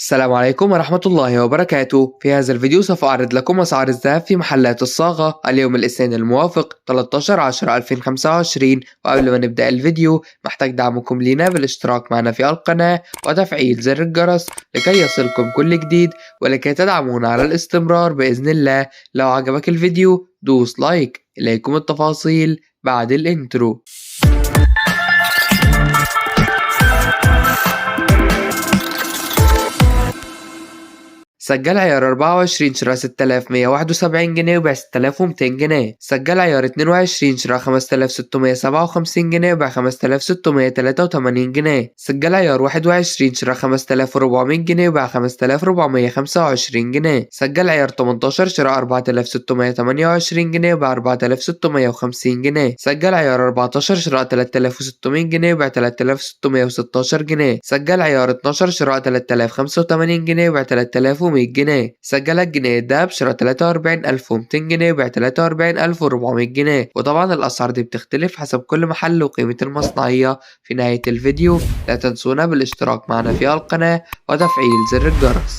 السلام عليكم ورحمة الله وبركاته. في هذا الفيديو سوف أعرض لكم أسعار الذهب في محلات الصاغة اليوم الاثنين الموافق 13/10/2025. وقبل ما نبدأ الفيديو محتاج دعمكم لينا بالاشتراك معنا في القناة وتفعيل زر الجرس لكي يصلكم كل جديد ولكي تدعمونا على الاستمرار بإذن الله. لو عجبك الفيديو دوس لايك. إليكم التفاصيل بعد الانترو. سجل عيار 24 شراء 6171 جنيه وبيع 6200 جنيه. سجل عيار 22 شراء 5657 جنيه وبيع 5683 جنيه. سجل عيار 21 شراء 5400 جنيه وبيع 5425 جنيه. سجل عيار 18 شراء 4628 جنيه وبيع 4650 جنيه. سجل عيار 14 شراء 3600 جنيه وبيع 3616 جنيه. سجل عيار 12 شراء 3085 جنيه وبيع 3100 جنيه. سجل الجنيه الدهب شراء 43200 جنيه وبيع 43400 جنيه. وطبعا الأسعار دي بتختلف حسب كل محل وقيمة المصنعية. في نهاية الفيديو لا تنسونا بالاشتراك معنا في القناة وتفعيل زر الجرس.